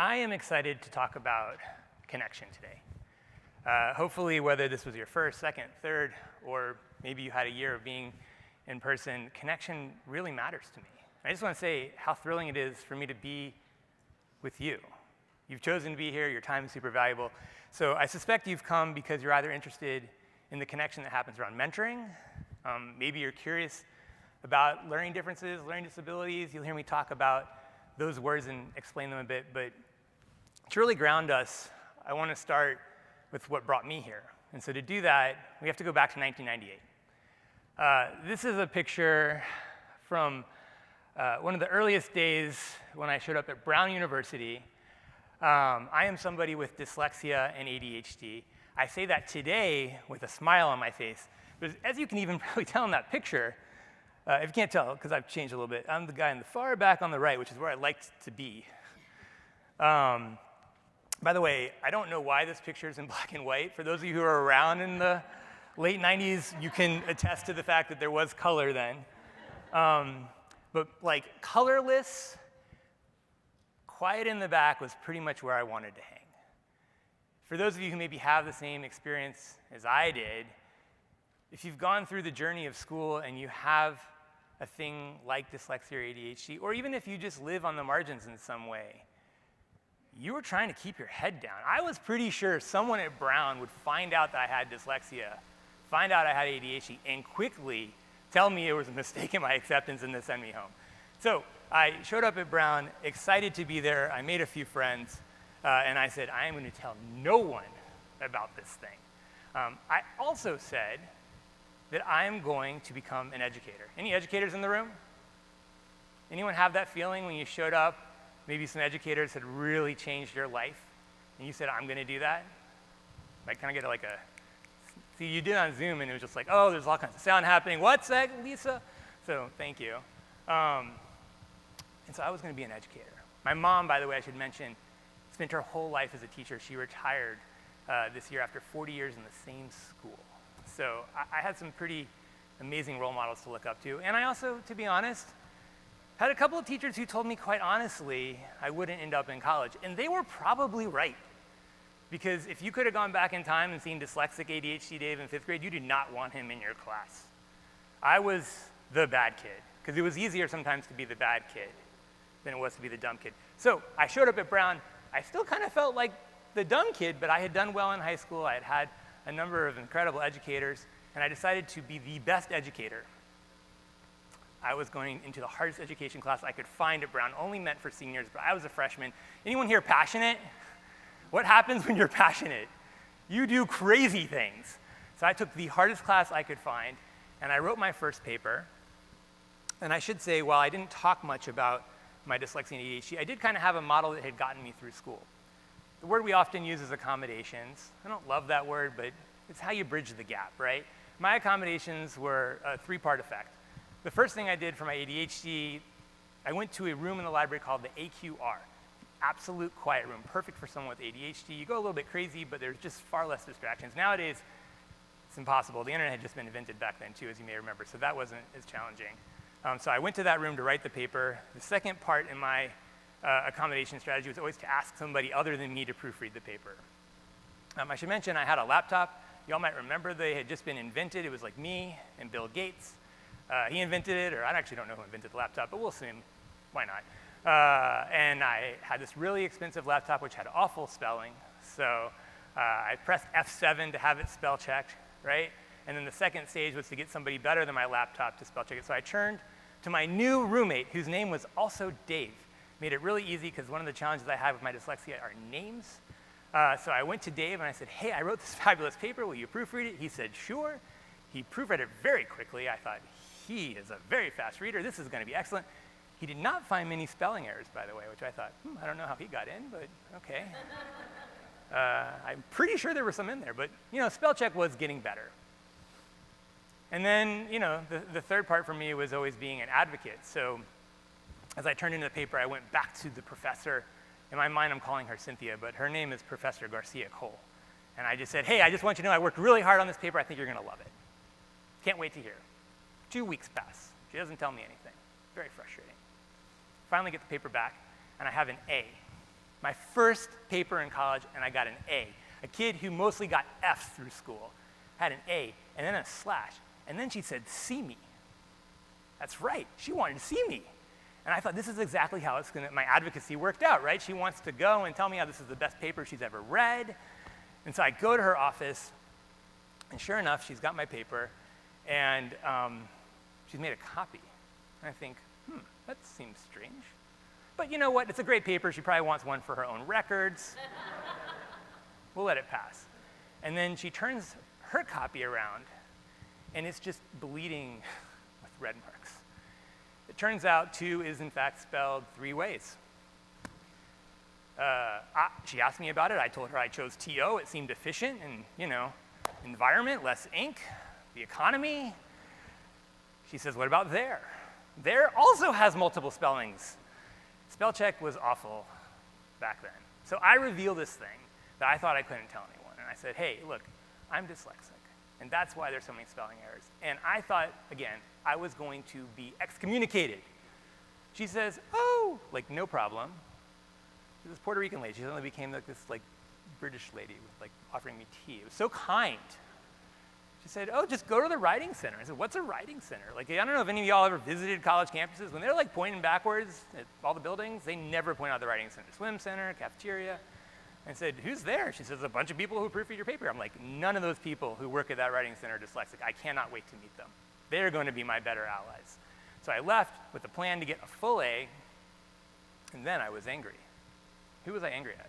I am excited to talk about connection today. Hopefully, whether this was your first, second, third, or maybe you had a year of being in person, connection really matters to me. I just want to say how thrilling it is for me to be with you. You've chosen to be here, your time is super valuable. So I suspect you've come because you're either interested in the connection that happens around mentoring, maybe you're curious about learning differences, learning disabilities. You'll hear me talk about those words and explain them a bit, but to really ground us, I want to start with what brought me here. And so to do that, we have to go back to 1998. This is a picture from one of the earliest days when I showed up at Brown University. I am somebody with dyslexia and ADHD. I say that today with a smile on my face, but as you can even probably tell in that picture, if you can't tell, because I've changed a little bit, I'm the guy in the far back on the right, which is where I liked to be. By the way, I don't know why this picture is in black and white. For those of you who are around in the late 90s, you can attest to the fact that there was color then. But like colorless, quiet in the back was pretty much where I wanted to hang. For those of you who maybe have the same experience as I did, if you've gone through the journey of school and you have a thing like dyslexia or ADHD, or even if you just live on the margins in some way, you were trying to keep your head down. I was pretty sure someone at Brown would find out that I had dyslexia, find out I had ADHD, and quickly tell me it was a mistake in my acceptance and to send me home. So I showed up at Brown, excited to be there. I made a few friends, and I said, I am going to tell no one about this thing. I also said that I am going to become an educator. Any educators in the room? Anyone have that feeling when you showed up, maybe some educators had really changed your life, and you said, I'm going to do that? Like, can I get like a, see, you did on Zoom, and it was just like, oh, there's all kinds of sound happening. What's that, Lisa? So thank you. And so I was going to be an educator. My mom, by the way, I should mention, spent her whole life as a teacher. She retired this year after 40 years in the same school. So I had some pretty amazing role models to look up to. And I also, to be honest, had a couple of teachers who told me quite honestly I wouldn't end up in college. And they were probably right. Because if you could have gone back in time and seen dyslexic ADHD Dave in 5th grade, you did not want him in your class. I was the bad kid, because it was easier sometimes to be the bad kid than it was to be the dumb kid. So I showed up at Brown. I still kind of felt like the dumb kid, but I had done well in high school. I had had a number of incredible educators, and I decided to be the best educator. I was going into the hardest education class I could find at Brown, only meant for seniors, but I was a freshman. Anyone here passionate? What happens when you're passionate? You do crazy things. So I took the hardest class I could find, and I wrote my first paper. And I should say, while I didn't talk much about my dyslexia and ADHD, I did kind of have a model that had gotten me through school. The word we often use is accommodations. I don't love that word, but it's how you bridge the gap, right? My accommodations were a three-part effect. The first thing I did for my ADHD, I went to a room in the library called the AQR, absolute quiet room, perfect for someone with ADHD. You go a little bit crazy, but there's just far less distractions. Nowadays, it's impossible. The internet had just been invented back then, too, as you may remember, so that wasn't as challenging. So I went to that room to write the paper. The second part in my accommodation strategy was always to ask somebody other than me to proofread the paper. I should mention I had a laptop. You all might remember they had just been invented. It was like me and Bill Gates. He invented it, or I actually don't know who invented the laptop, but we'll assume, why not? And I had this really expensive laptop which had awful spelling. So I pressed F7 to have it spell checked, right? And then the second stage was to get somebody better than my laptop to spell check it. So I turned to my new roommate, whose name was also Dave. Made it really easy, because one of the challenges I have with my dyslexia are names. So I went to Dave and I said, hey, I wrote this fabulous paper. Will you proofread it? He said, sure. He proofread it very quickly. I thought, he is a very fast reader. This is going to be excellent. He did not find many spelling errors, by the way, which I thought, I don't know how he got in, but okay. I'm pretty sure there were some in there, but spell check was getting better. And then, the third part for me was always being an advocate. So as I turned into the paper, I went back to the professor. In my mind, I'm calling her Cynthia, but her name is Professor Garcia Cole. And I just said, hey, I just want you to know I worked really hard on this paper. I think you're going to love it. Can't wait to hear. 2 weeks pass. She doesn't tell me anything. Very frustrating. Finally get the paper back, and I have an A. My first paper in college, and I got an A. A kid who mostly got F's through school had an A, and then a slash. And then she said, see me. That's right, she wanted to see me. And I thought, this is exactly how my advocacy worked out, right? She wants to go and tell me how this is the best paper she's ever read. And so I go to her office, and sure enough, she's got my paper, and she's made a copy. And I think, that seems strange. But you know what? It's a great paper. She probably wants one for her own records. We'll let it pass. And then she turns her copy around, and it's just bleeding with red marks. It turns out 2 is in fact spelled 3 ways. She asked me about it. I told her I chose TO. It seemed efficient and, environment, less ink, the economy. She says, what about there? There also has multiple spellings. Spell check was awful back then. So I reveal this thing that I thought I couldn't tell anyone. And I said, hey, look, I'm dyslexic. And that's why there's so many spelling errors. And I thought, again, I was going to be excommunicated. She says, oh, like, no problem. This Puerto Rican lady. She suddenly became like this British lady with offering me tea. It was so kind. She said, oh, just go to the writing center. I said, what's a writing center? I don't know if any of y'all ever visited college campuses. When they're pointing backwards at all the buildings, they never point out the writing center. Swim center, cafeteria. I said, who's there? She says, a bunch of people who proofread your paper. I'm like, none of those people who work at that writing center are dyslexic. I cannot wait to meet them. They're going to be my better allies. So I left with the plan to get a full A, and then I was angry. Who was I angry at? I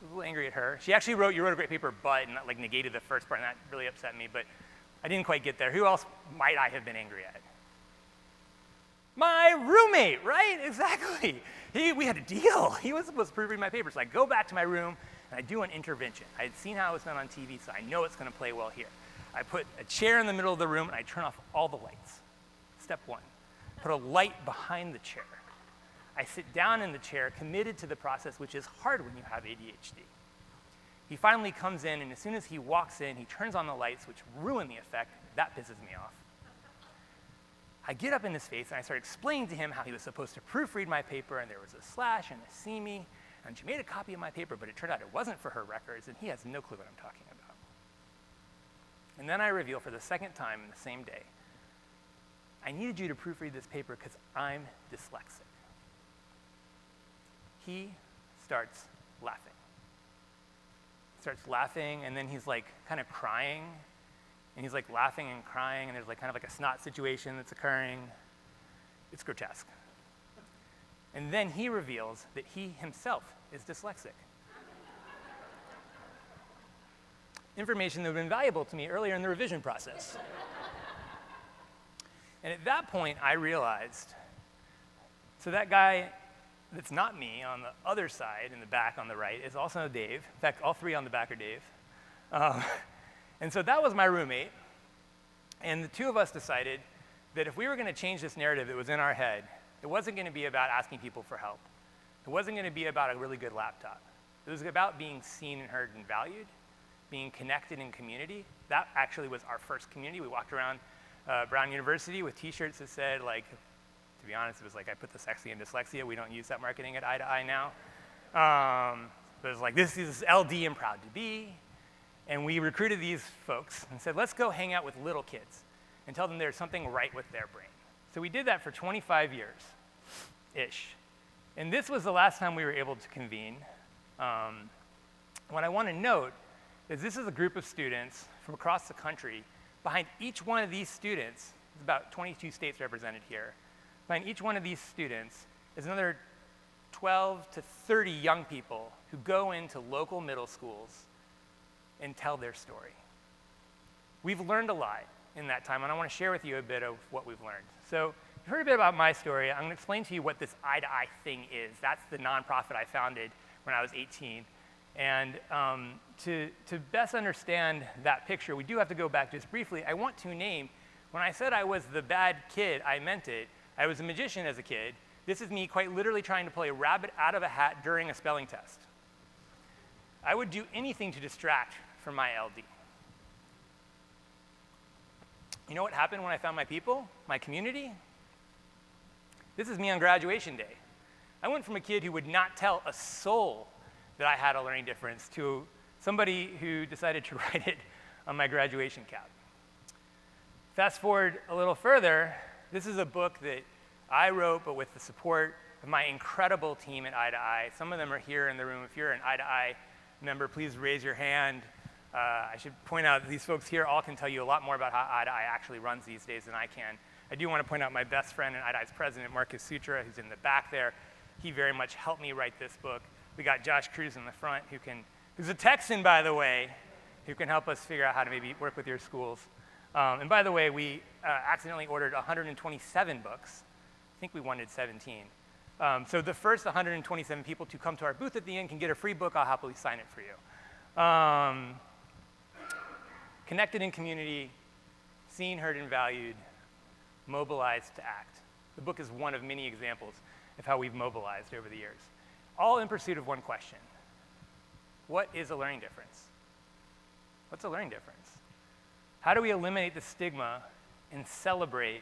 was a little angry at her. She actually you wrote a great paper, but, and that negated the first part, and that really upset me, but I didn't quite get there. Who else might I have been angry at? My roommate, right? Exactly. We had a deal. He was supposed to proofread my paper. So I go back to my room, and I do an intervention. I had seen how it was done on TV, so I know it's going to play well here. I put a chair in the middle of the room, and I turn off all the lights. Step 1, put a light behind the chair. I sit down in the chair, committed to the process, which is hard when you have ADHD. He finally comes in, and as soon as he walks in, he turns on the lights, which ruin the effect. That pisses me off. I get up in his face, and I start explaining to him how he was supposed to proofread my paper, and there was a slash and a see me, and she made a copy of my paper, but it turned out it wasn't for her records, and he has no clue what I'm talking about. And then I reveal for the second time in the same day, I needed you to proofread this paper because I'm dyslexic. He starts laughing. Starts laughing, and then he's kind of crying, and he's laughing and crying, and there's kind of a snot situation that's occurring. It's grotesque. And then he reveals that he himself is dyslexic. Information that would have been valuable to me earlier in the revision process. And at that point, I realized, so that guy that's not me on the other side, in the back on the right, is also Dave. In fact, all 3 on the back are Dave. And so that was my roommate. And the 2 of us decided that if we were going to change this narrative that was in our head, it wasn't going to be about asking people for help. It wasn't going to be about a really good laptop. It was about being seen and heard and valued, being connected in community. That actually was our first community. We walked around Brown University with T-shirts that said, to be honest, it was I put the sexy in dyslexia. We don't use that marketing at EyetoEye now. But it was this is LD and proud to be. And we recruited these folks and said, let's go hang out with little kids and tell them there's something right with their brain. So we did that for 25 years-ish. And this was the last time we were able to convene. What I want to note is this is a group of students from across the country. Behind each one of these students, there's about 22 states represented here. Behind each one of these students is another 12 to 30 young people who go into local middle schools and tell their story. We've learned a lot in that time, and I want to share with you a bit of what we've learned. So you've heard a bit about my story. I'm going to explain to you what this EyetoEye thing is. That's the nonprofit I founded when I was 18. And to best understand that picture, we do have to go back just briefly. I want to name, when I said I was the bad kid, I meant it. I was a magician as a kid. This is me quite literally trying to play a rabbit out of a hat during a spelling test. I would do anything to distract from my LD. You know what happened when I found my people, my community? This is me on graduation day. I went from a kid who would not tell a soul that I had a learning difference to somebody who decided to write it on my graduation cap. Fast forward a little further, this is a book that I wrote, but with the support of my incredible team at EyetoEye. Some of them are here in the room. If you're an EyetoEye member, please raise your hand. I should point out that these folks here all can tell you a lot more about how EyetoEye actually runs these days than I can. I do want to point out my best friend and EyetoEye's president, Marcus Sutra, who's in the back there. He very much helped me write this book. We got Josh Cruz in the front, who's a Texan, by the way, who can help us figure out how to maybe work with your schools. And by the way, we accidentally ordered 127 books. I think we wanted 17. So the first 127 people to come to our booth at the end can get a free book. I'll happily sign it for you. Connected in community, seen, heard, and valued, mobilized to act. The book is one of many examples of how we've mobilized over the years, all in pursuit of one question. What is a learning difference? What's a learning difference? How do we eliminate the stigma and celebrate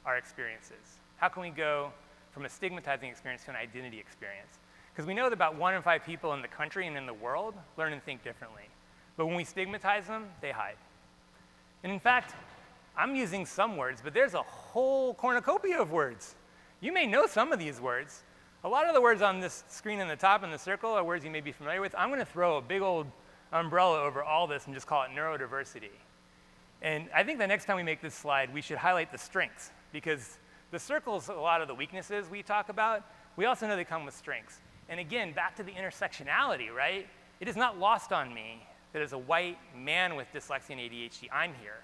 our experiences? How can we go from a stigmatizing experience to an identity experience? Because we know that about 1 in 5 people in the country and in the world learn and think differently. But when we stigmatize them, they hide. And in fact, I'm using some words, but there's a whole cornucopia of words. You may know some of these words. A lot of the words on this screen in the top in the circle are words you may be familiar with. I'm going to throw a big old umbrella over all this and just call it neurodiversity. And I think the next time we make this slide, we should highlight the strengths, because the circles, a lot of the weaknesses we talk about, we also know they come with strengths. And again, back to the intersectionality, right? It is not lost on me that as a white man with dyslexia and ADHD, I'm here.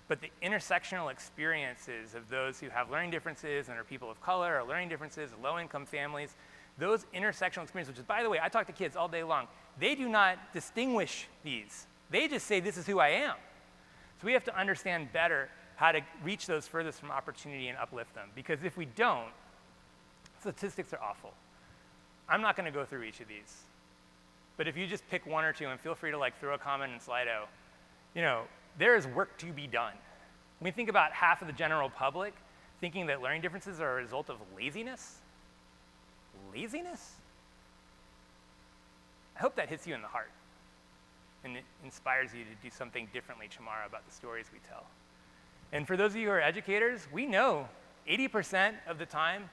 But the intersectional experiences of those who have learning differences and are people of color, or learning differences, low-income families, those intersectional experiences, which is, by the way, I talk to kids all day long, they do not distinguish these. They just say, this is who I am. So we have to understand better how to reach those furthest from opportunity and uplift them. Because if we don't, statistics are awful. I'm not going to go through each of these. But if you just pick one or two, and feel free to throw a comment in Slido, there is work to be done. When we think about half of the general public thinking that learning differences are a result of laziness, I hope that hits you in the heart and it inspires you to do something differently tomorrow about the stories we tell. And for those of you who are educators, we know 80% of the time,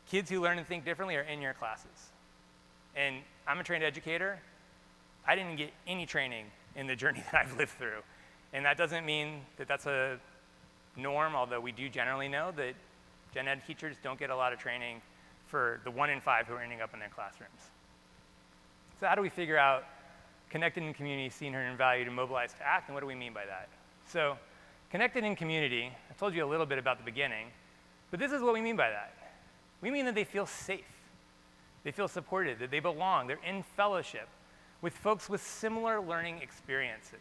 kids who learn and think differently are in your classes. And I'm a trained educator. I didn't get any training in the journey that I've lived through. And that doesn't mean that that's a norm, although we do generally know that gen ed teachers don't get a lot of training for the 1 in 5 who are ending up in their classrooms. So how do we figure out connected in community, seen, heard, and valued, and mobilized to act, and what do we mean by that? So connected in community, I told you a little bit about the beginning, but this is what we mean by that. We mean that they feel safe, they feel supported, that they belong, they're in fellowship with folks with similar learning experiences.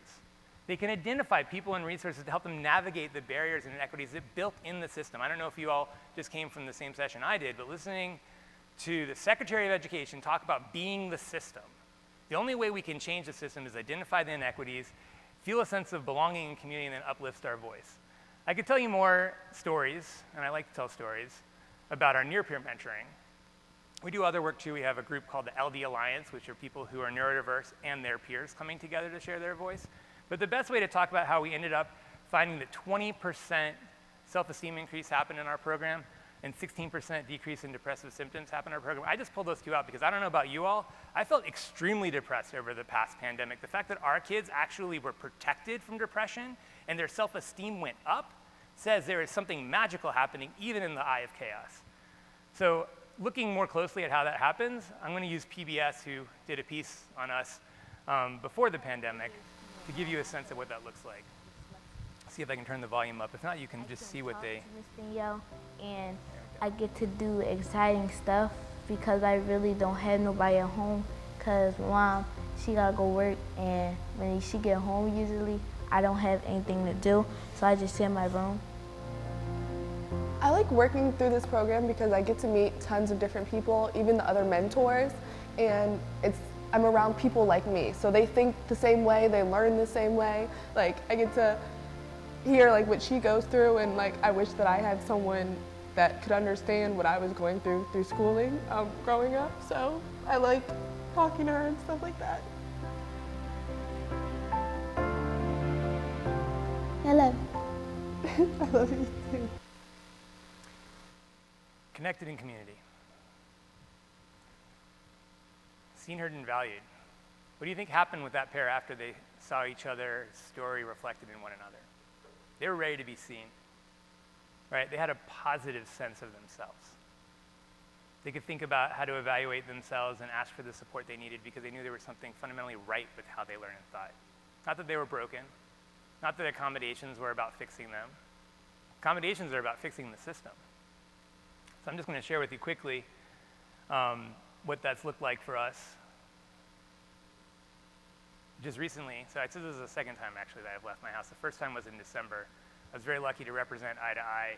They can identify people and resources to help them navigate the barriers and inequities that built in the system. I don't know if you all just came from the same session I did, but listening to the Secretary of Education talk about being the system, the only way we can change the system is identify the inequities, feel a sense of belonging and community, and then uplift our voice. I could tell you more stories, and I like to tell stories, about our near-peer mentoring. We do other work too. We have a group called the LD Alliance, which are people who are neurodiverse and their peers coming together to share their voice. But the best way to talk about how we ended up finding that 20% self-esteem increase happened in our program and 16% decrease in depressive symptoms happened in our program. I just pulled those two out because I don't know about you all, I felt extremely depressed over the past pandemic. The fact that our kids actually were protected from depression and their self-esteem went up says there is something magical happening even in the eye of chaos. So looking more closely at how that happens, I'm going to use PBS, who did a piece on us before the pandemic, to give you a sense of what that looks like. See if I can turn the volume up. If not, you can just see what they... And I get to do exciting stuff because I really don't have nobody at home, because mom, she gotta go work, and when she get home usually, I don't have anything to do, so I just sit in my room. I like working through this program because I get to meet tons of different people, even the other mentors, and I'm around people like me, so they think the same way, they learn the same way. I get to hear what she goes through, and I wish that I had someone that could understand what I was going through schooling growing up. So I like talking to her and stuff like that. Hello. I love you too. Connected in community. Seen, heard, and valued. What do you think happened with that pair after they saw each other's story reflected in one another? They were ready to be seen, right? They had a positive sense of themselves. They could think about how to evaluate themselves and ask for the support they needed because they knew there was something fundamentally right with how they learned and thought. Not that they were broken, not that accommodations were about fixing them. Accommodations are about fixing the system. So I'm just going to share with you quickly what that's looked like for us just recently. So this is the second time actually that I've left my house. The first time was in December. I was very lucky to represent EyetoEye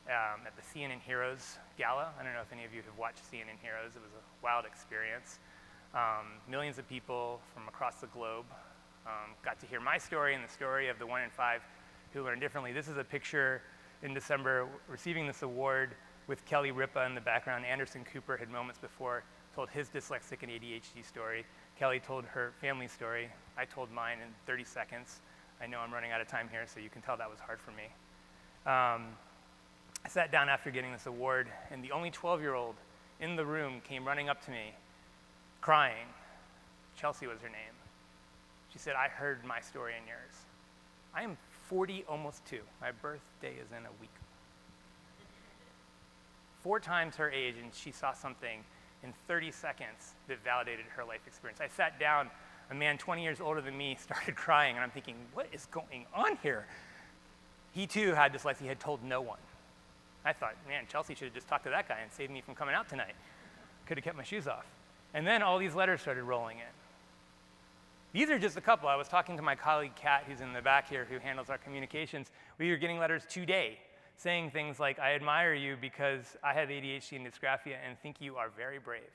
at the CNN Heroes Gala. I don't know if any of you have watched CNN Heroes. It was a wild experience. Millions of people from across the globe got to hear my story and the story of the 1 in 5 who learn differently. This is a picture in December receiving this award with Kelly Ripa in the background. Anderson Cooper had moments before told his dyslexic and ADHD story. Kelly told her family story. I told mine in 30 seconds. I know I'm running out of time here, so you can tell that was hard for me. I sat down after getting this award, and the only 12-year-old in the room came running up to me, crying. Chelsea was her name. She said, "I heard my story and yours." I am 40, almost 2. My birthday is in a week. 4 times her age, and she saw something in 30 seconds that validated her life experience. I sat down, a man 20 years older than me started crying, and I'm thinking, what is going on here? He too had dyslexia, he had told no one. I thought, man, Chelsea should have just talked to that guy and saved me from coming out tonight. Could have kept my shoes off. And then all these letters started rolling in. These are just a couple. I was talking to my colleague, Kat, who's in the back here, who handles our communications. We were getting letters today saying things like, "I admire you because I have ADHD and dysgraphia and think you are very brave."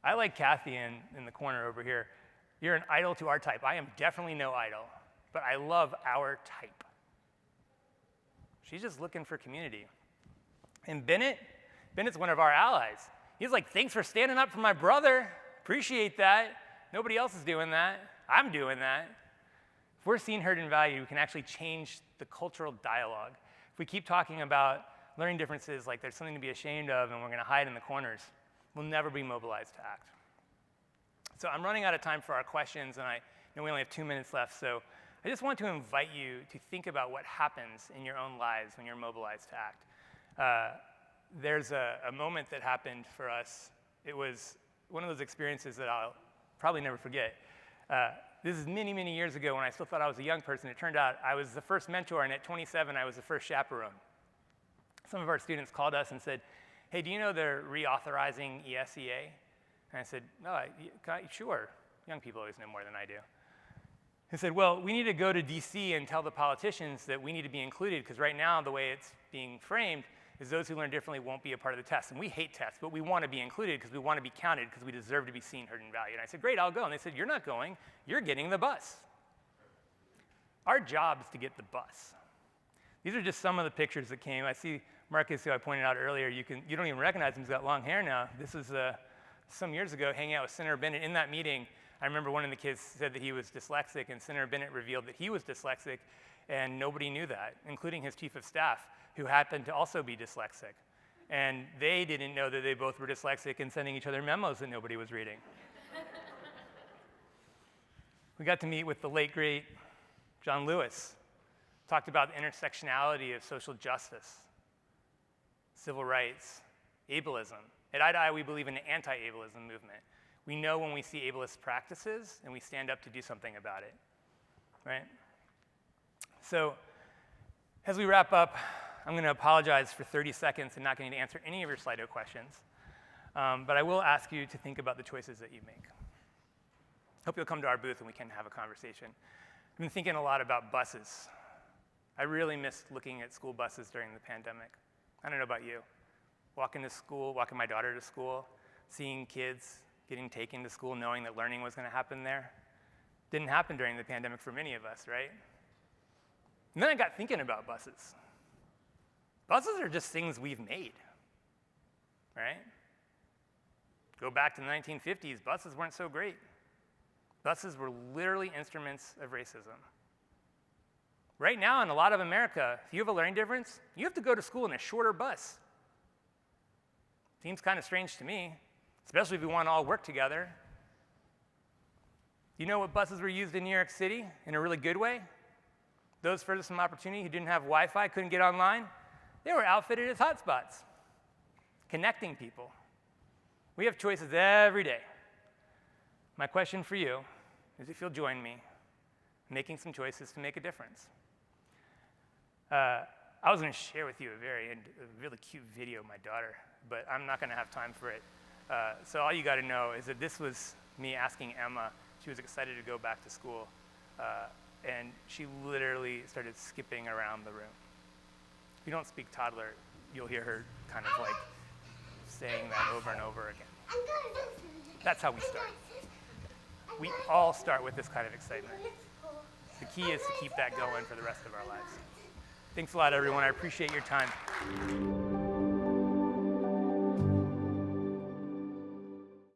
I like Kathy in the corner over here. You're an idol to our type. I am definitely no idol, but I love our type. She's just looking for community. And Bennett's one of our allies. He's like, "Thanks for standing up for my brother. Appreciate that. Nobody else is doing that. I'm doing that." If we're seen, heard, and valued, we can actually change the cultural dialogue. If we keep talking about learning differences like there's something to be ashamed of and we're going to hide in the corners, we'll never be mobilized to act. So I'm running out of time for our questions, and I know we only have 2 minutes left, so I just want to invite you to think about what happens in your own lives when you're mobilized to act. There's a moment that happened for us. It was one of those experiences that I'll probably never forget. This is many, many years ago when I still thought I was a young person. It turned out I was the first mentor, and at 27, I was the first chaperone. Some of our students called us and said, "Hey, do you know they're reauthorizing ESEA?" And I said, "No, sure. Young people always know more than I do." He said, "Well, we need to go to DC and tell the politicians that we need to be included, because right now the way it's being framed is those who learn differently won't be a part of the test. And we hate tests, but we want to be included because we want to be counted because we deserve to be seen, heard, and valued." And I said, "Great, I'll go." And they said, "You're not going. You're getting the bus." Our job is to get the bus. These are just some of the pictures that came. I see Marcus, who I pointed out earlier. You don't even recognize him. He's got long hair now. This is some years ago hanging out with Senator Bennett. In that meeting, I remember one of the kids said that he was dyslexic, and Senator Bennett revealed that he was dyslexic, and nobody knew that, including his chief of staff, who happened to also be dyslexic. And they didn't know that they both were dyslexic and sending each other memos that nobody was reading. We got to meet with the late, great John Lewis. Talked about the intersectionality of social justice, civil rights, ableism. At EyetoEye, we believe in an anti-ableism movement. We know when we see ableist practices, and we stand up to do something about it, right? So as we wrap up, I'm going to apologize for 30 seconds and not getting to answer any of your Slido questions. But I will ask you to think about the choices that you make. Hope you'll come to our booth and we can have a conversation. I've been thinking a lot about buses. I really missed looking at school buses during the pandemic. I don't know about you. Walking my daughter to school, seeing kids getting taken to school, knowing that learning was going to happen there. Didn't happen during the pandemic for many of us, right? And then I got thinking about buses. Buses are just things we've made, right? Go back to the 1950s, buses weren't so great. Buses were literally instruments of racism. Right now in a lot of America, if you have a learning difference, you have to go to school in a shorter bus. Seems kind of strange to me, especially if we want to all work together. You know what buses were used in New York City in a really good way? Those furthest from opportunity who didn't have Wi-Fi, couldn't get online, they were outfitted as hotspots, connecting people. We have choices every day. My question for you is if you'll join me making some choices to make a difference. I was going to share with you a really cute video of my daughter, but I'm not going to have time for it. So all you got to know is that this was me asking Emma. She was excited to go back to school, and she literally started skipping around the room. If you don't speak toddler, you'll hear her kind of like saying that over and over again. That's how we start. We all start with this kind of excitement. The key is to keep that going for the rest of our lives. Thanks a lot, everyone. I appreciate your time.